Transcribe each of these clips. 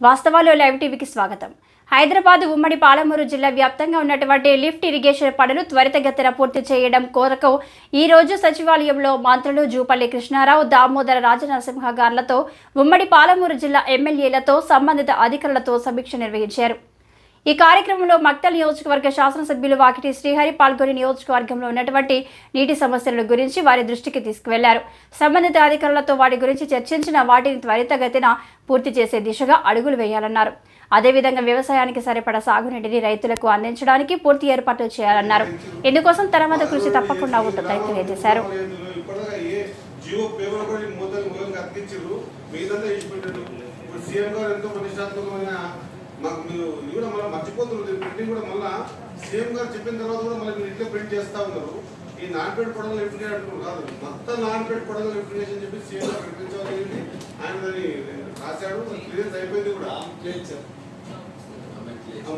వాస్తవాలు లైవ్ టీవీకి స్వాగతం. హైదరాబాద్ ఉమ్మడి పాలమూరు జిల్లా వ్యాప్తంగా ఉన్నటువంటి లిఫ్ట్ ఇరిగేషన్ పనులు త్వరితగతిన పూర్తి చేయడం కోరకు ఈ రోజు సచివాలయంలో మంత్రులు జూపల్లి కృష్ణారావు, దామోదర రాజనరసింహ గార్లతో ఉమ్మడి పాలమూరు జిల్లా ఎమ్మెల్యేలతో సంబంధిత అధికారులతో సమీక్ష నిర్వహించారు. ఈ కార్యక్రమంలో మక్తల్ నియోజకవర్గ శాసనసభ్యులు వాకిటి శ్రీహరి పాల్గొని నియోజకవర్గంలో ఉన్నటువంటి నీటి సమస్యల గురించి వారి దృష్టికి తీసుకువెళ్లారు. సంబంధిత అధికారులతో వాటి గురించి చర్చించిన వాటిని త్వరితగతిన పూర్తి చేసే దిశగా అడుగులు వేయాలన్నారు. అదేవిధంగా వ్యవసాయానికి సరిపడా సాగునీటిని రైతులకు అందించడానికి పూర్తి ఏర్పాట్లు చేయాలన్నారు. ఇందుకోసం తన కృషి తప్పకుండా ఉంటుందని తెలియజేశారు. మాకు మీరు ఇది కూడా మళ్ళీ మర్చిపోతున్నారు. ప్రింటింగ్ కూడా మళ్ళీ సీఎం గారు చెప్పిన తర్వాత కూడా మళ్ళీ మీరు ఇట్లా ప్రింట్ చేస్తూ ఉన్నారు. ఈ నాన్పేట పొడగలు లిఫ్ట్ చేయడం కాదు, మొత్తం నాన్పేట పొడగలు లిఫ్ట్ చేసి చెప్పి సీఎం గారు ప్రకటించాలని ఆయన దాన్ని రాశాడు. క్లియర్ అయిపోయింది కూడా.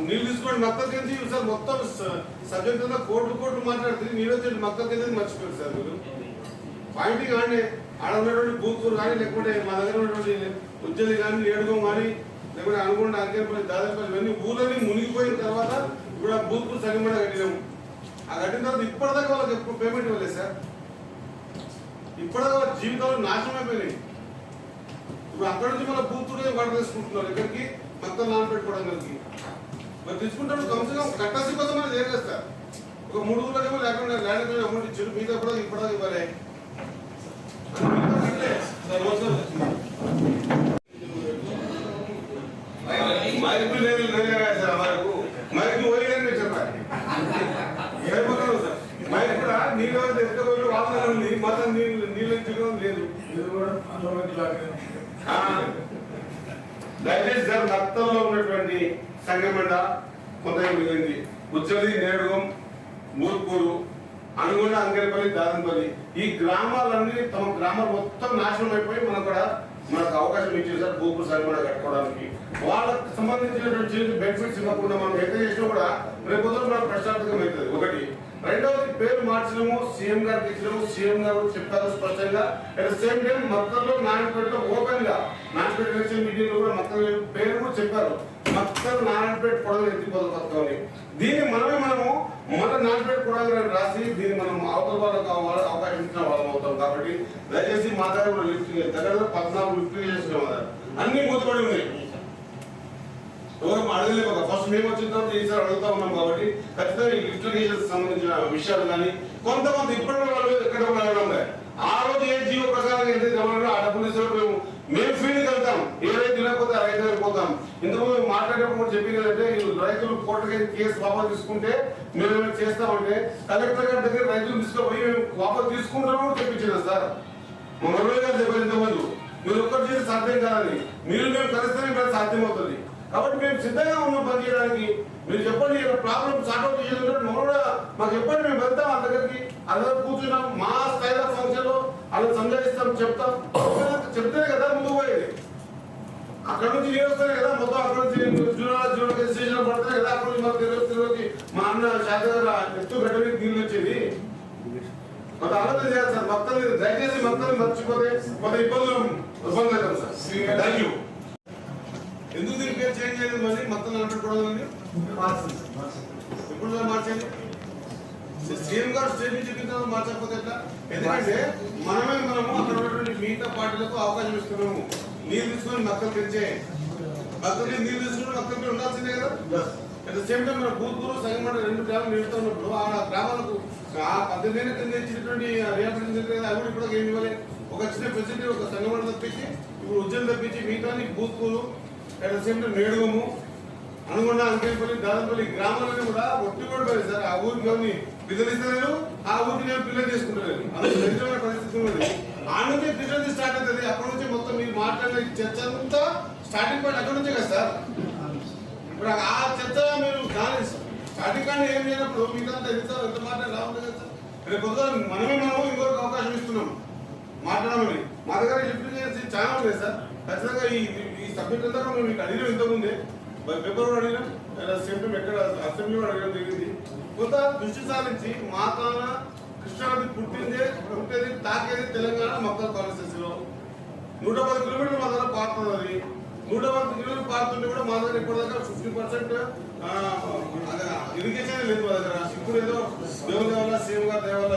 నీళ్ళు తీసుకోండి మొత్తం కింద సార్, మొత్తం సబ్జెక్ట్ అంతా కోట్లు మాట్లాడుతుంది. నీళ్ళు వచ్చి మొత్తం కింద మర్చిపోయారు సార్ మీరు. పాయింట్ కానీ ఆడ ఉన్నటువంటి బూత్కూరు కానీ, లేకపోతే మా దగ్గర ఉన్నటువంటి ఉజ్జలి కానీ, ఏడుగం కానీ, లేకపోతే అనుకుండా అంకేపల్లి, దాదాపల్లి ఇవన్నీ ఊళ్ళని మునిగిపోయిన తర్వాత ఇప్పుడు ఆ బూత్కు సగం కూడా కట్టినాము. ఆ కట్టిన తర్వాత ఇప్పటిదాకా వాళ్ళకి ఎప్పుడు పేమెంట్ ఇవ్వలేదు సార్. ఇప్పటిదాకా వాళ్ళ జీవితాలు నాశనం అయిపోయినాయి. ఇప్పుడు అక్కడి నుంచి మన బూత్తుడే వాటర్ తీసుకుంటున్నారు. ఇక్కడికి మొత్తం నానపెట్టుకోవడానికి మరి తీసుకుంటాడు. కమ్సే కట్టాల్సి కోసం మనం చేయలేదు సార్. ఒక 3 ఊళ్ళకేమో లేకుండా ల్యాండ్ అమౌంట్ ఇచ్చారు. మిగతా కూడా ఇప్పటిదాకా ఇవ్వాలి. దయచేసి సార్ నత్తల్లో ఉన్నటువంటి సంగమండ కొంత మిగిలింది. ఉచ్చలి, నేడుగం, మూర్పూరు, అనుగొండ, అంగరపల్లి, దాదంపల్లి ఈ గ్రామాలన్నీ తమ గ్రామాలు మొత్తం నాశనం అయిపోయి మనకు అవకాశం ఇచ్చింది సార్ భూపురు సరిపడ కట్టుకోవడానికి. వాళ్ళకి సంబంధించినటువంటి బెనిఫిట్స్ ఇవ్వకుండా మనం ఎంత చేసినా కూడా రేపు మనకు ప్రశ్నార్థకం అవుతుంది. ఒకటి. రెండవది పేరు మార్చడము, సీఎం గారికి ఇచ్చడము. సీఎం గారు చెప్పారు స్పష్టంగా. అట్ ద సేమ్ టైం మొత్తంలో నారాయణపేటలో ఓపెన్ గా నారాయణపేట ఎలక్షన్ మీటింగ్ లో కూడా మొత్తం పేరు కూడా చెప్పారు. మొత్తం నారాయణపేట పొడవలు ఎత్తిపోదు పథకం. దీన్ని మనము మన నారాయణపేట పొడవలు రాసి దీన్ని మనం అవతల వాళ్ళకు అవకాశం ఇచ్చిన వాళ్ళం అవుతాం. కాబట్టి దయచేసి మా దగ్గర లిఫ్ట్ దగ్గర 14 లిఫ్ట్ చేసినాం. అన్ని మూతపడి ఉన్నాయి. ఎవరు అడగలేక ఫస్ట్ మేము వచ్చిన తర్వాత ఈసారి అడుగుతా ఉన్నాం. కాబట్టి ఖచ్చితంగా ఈ లిఫ్ట్ సంబంధించిన విషయాలు కానీ కొంతమంది ఇప్పటి వాళ్ళు ఎక్కడ ఉన్నాయి. ఆ రోజు ఏ జీవో ప్రకారం ఏదైతే గమనంలో ఆ డబ్బులు తీసుకున్నప్పుడు మేము ఫీల్డ్కి వెళ్తాం. ఏ రైతు తినకపోతే ఆ రైతు వెళ్ళిపోతాం. ఇంతకుముందు మాట్లాడేటప్పుడు చెప్పిందంటే రైతులు కోర్టుకి కేసు వాపసు తీసుకుంటే మేము ఏమైనా చేస్తామంటే కలెక్టర్ గారి దగ్గర రైతులు తీసుకుపోయి మేము వాపసు తీసుకుంటామని చెప్పించారు సార్. మా మురళి గారు చెప్పారు ఇంతకుముందు మీరు ఒక్కటి చేసి సాధ్యం కాదని. మీరు మేము కలిస్తేనే సాధ్యం అవుతుంది. కాబట్టి మేము సిద్ధంగా ఉన్నాం పని చేయడానికి. మీరు చెప్పండి ప్రాబ్లం సార్ట్అవుట్ చేయాలంటే మాకు చెప్పండి, మేము వెళ్తాం వాళ్ళ దగ్గరికి. అందరూ కూర్చున్నాం మా స్థాయిలో ఫంక్షన్ లో అలా సంజాయిస్తాం, చెప్తాం. చెప్తేనే కదా ముందుకు పోయేది. అక్కడ నుంచి నీరు వస్తాయి కదా మొత్తం. అక్కడ నుంచి జూన్ స్టేషన్ పడతాయి కదా. అక్కడ నుంచి మాకు తిరుపతిలోకి మా అన్న శాఖ ఎత్తు గడ్డ మీద నీళ్ళు వచ్చేది. కొంత ఆలోచన చేయాలి సార్. మొత్తం దయచేసి మొత్తం మర్చిపోతే కొంత ఇబ్బంది అవుతాం సార్. Thank you. ఎందుకు దీని పేరు చేంజ్ చేయలేదు? మళ్ళీ మొత్తం నాటుకోవడాలని ఎప్పుడు మార్చేది? సీఎం గారు స్టేట్ నుంచి చెప్పిందా మార్చకపోతే ఎట్లా? ఎందుకంటే మనము అక్కడ ఉన్నటువంటి మిగతా పార్టీలకు అవకాశం ఇస్తున్నాము. నీళ్ళు తీసుకొని మక్కలు పెంచే మక్కలకి నీళ్ళు తీసుకుని మక్కలకి ఉండాల్సిందే కదా. అట్ ద సేమ్ టైం మన బూత్కూరు, సంగమండ 2 గ్రామాలు నిలుస్తున్నప్పుడు ఆ గ్రామాలకు ఆ 18 ఏళ్ళ కింద ఇచ్చినటువంటి రిహాబిలిటేషన్ అవి కూడా ఇప్పుడు ఏం ఇవ్వాలి. ఒక చిన్న ఫెసిలిటీ ఒక సంగమండ తప్పించి ఇప్పుడు ఉద్యోగం తప్పించి మిగతా Buthkuru, at the same time Nedugamu, Anugonda, Ankepalli, Dadapalli గ్రామాలని కూడా ఒట్టిపడిపోయింది సార్. ఆ ఊరికి ఎవరిని పిల్లలు ఇస్తలేరు, ఆ ఊరికి నేను పిల్లలు చేసుకుంటలేదు. అందుకు నిజమైన పరిస్థితి ఉన్నది. ఆ నుంచి పిల్లలు స్టార్ట్ అవుతుంది. అక్కడ నుంచి మొత్తం మీరు మాట్లాడే చర్చ అంతా స్టార్టింగ్ పాయింట్ అక్కడ నుంచే కదా సార్. ఇప్పుడు ఆ చర్చ మీరు కానీ స్టార్టింగ్ కానీ ఏం చేయనప్పుడు మీకంతా ఎంత మాట్లాడి రావాలి కదా సార్. రేపు మనము ఇంకొక అవకాశం ఇస్తున్నాం మాట్లాడమని. మా దగ్గర లిఫ్ట్ చేసి చాలా ఉంది సార్. ఖచ్చితంగా ఈ సబ్జెక్ట్ అంతా మేము మీకు అడిగినాం. ఇంతకుముందే పేపర్ అడిగినాం, సేమ్ టైం ఎక్కడ అసెంబ్లీలో అడగడం జరిగింది. కొంత దృష్టి సారించి మా తాన కృష్ణానది పుట్టేది తాకేది తెలంగాణ మొత్తం కాన్స్టిట్యూన్సీలో 110 కిలోమీటర్లు మా దగ్గర పారుతుంది. 140 కిలోలు పారుతుంటే కూడా మా దగ్గర ఇప్పటిదాకా 50% ఇరిగేషన్ లేదు మా దగ్గర. ఇప్పుడు ఏదో దేవుని వల్ల సీఎం గారు దేవాల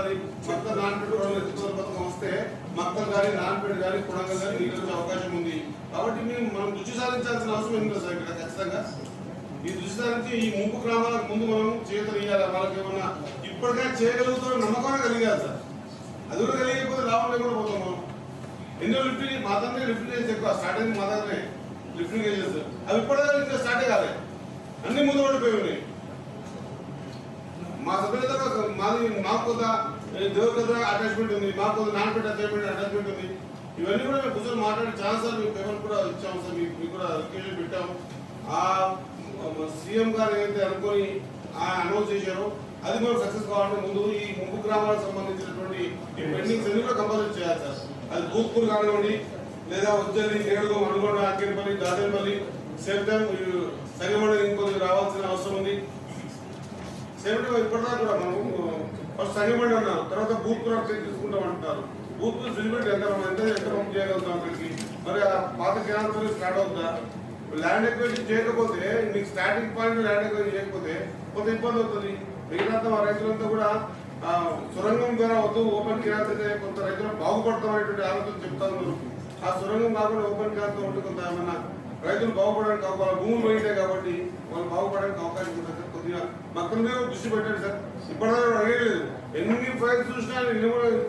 మొత్తం నాన్పేట పథకం వస్తే మొత్తం కానీ నాన్పేట కానీ కుడంగల్ కానీ నీళ్ళు వచ్చే అవకాశం ఉంది. కాబట్టి మనం దృష్టి సాధించాల్సిన అవసరం ఉంది సార్ ఇక్కడ ఖచ్చితంగా. ఈ దృష్టి సాధించి ఈ ముంపు గ్రామాలకు ముందు మనం చేతులు ఇవ్వాలి. వాళ్ళకి ఏమన్నా ఇప్పటికైనా చేయగలుగుతాం నమ్మకం కలిగాలి సార్. అది కూడా కలిగిపోతే లాభం లేకుండా పోతాం మనం. ఎన్నో లిఫ్టింగ్ మా దగ్గర లిఫ్టింగ్ ఎక్కువ స్టార్ట్ అయింది మా దగ్గరనే లిఫ్టింగ్ ఏజెస్. అవి ఇప్పటిదాకా ఇంకా స్టార్టే కాలేదు, అన్ని ముందు పడిపోయి ఉన్నాయి. మా సభ్యులతో మాకు కొంత దేవకథ అటాచ్మెంట్ ఉంది, మాకు కొంత నాన్పేట అటాచ్మెంట్ ఉంది. ఇవన్నీ కూడా మేము కూర్చొని మాట్లాడి చాలాసార్లు మేము పేపర్ కూడా ఇచ్చాము సార్, మీకు కూడా రిక్వెస్ట్ పెట్టాము. ఆ సీఎం గారు ఏదైతే అనుకొని అనౌన్స్ చేశారో అది మనం సక్సెస్ కావాలంటే ముందు ఈ ముంపు గ్రామాలకు సంబంధించినటువంటి ఈ పెండింగ్స్ అన్ని కూడా కంపల్సరీ చేయాలి సార్. అది భూత్పూర్ కానివ్వండి, లేదా ఉజ్జల్లి, నేడుగం, అనుగొండ, అక్కిరిపల్లి, దాదేపల్లి, సేమ్ టైం సంగమండ ఇంకొంచెం రావాల్సిన అవసరం ఉంది. సేమ్ టైం ఇప్పటిదాకా కూడా మనం ఫస్ట్ సంగమండ అన్నారు, తర్వాత భూత్పూర్ అప్డేట్ తీసుకుంటాం అంటున్నారు. భూత్పూర్ ఫిజిబిలిటీ ఎంత పంప్ చేయగలుగుతాం అక్కడికి, మరి ఆ పాత కేంద్రం స్టార్ట్ అవుతుందా? ల్యాండ్ ఎక్వేషన్ చేయకపోతే మీకు స్టార్టింగ్ పాయింట్ ల్యాండ్ ఎక్వేషన్ చేయకపోతే కొంత ఇబ్బంది అవుతుంది. మిగతా మా రైతులంతా కూడా సొరంగం ద్వారా వద్దు ఓపెన్ కిరాత్ అయితే కొంత రైతులు బాగుపడతాం అనేటువంటి ఆలోచన చెప్తా ఉన్నారు. ఆ సొరంగం కాకుండా ఓపెన్ కిరాత్ ఉంటే కొంత ఏమన్నా రైతులు బాగుపడడానికి వాళ్ళ భూములు పోయింటాయి కాబట్టి వాళ్ళు బాగుపడడానికి అవకాశం ఉంటుంది సార్. కొద్దిగా మొత్తం మీద దృష్టి పెట్టండి సార్. ఇప్పటిదాకా అడిగలేదు, ఎన్ని ఫైల్స్ చూసినా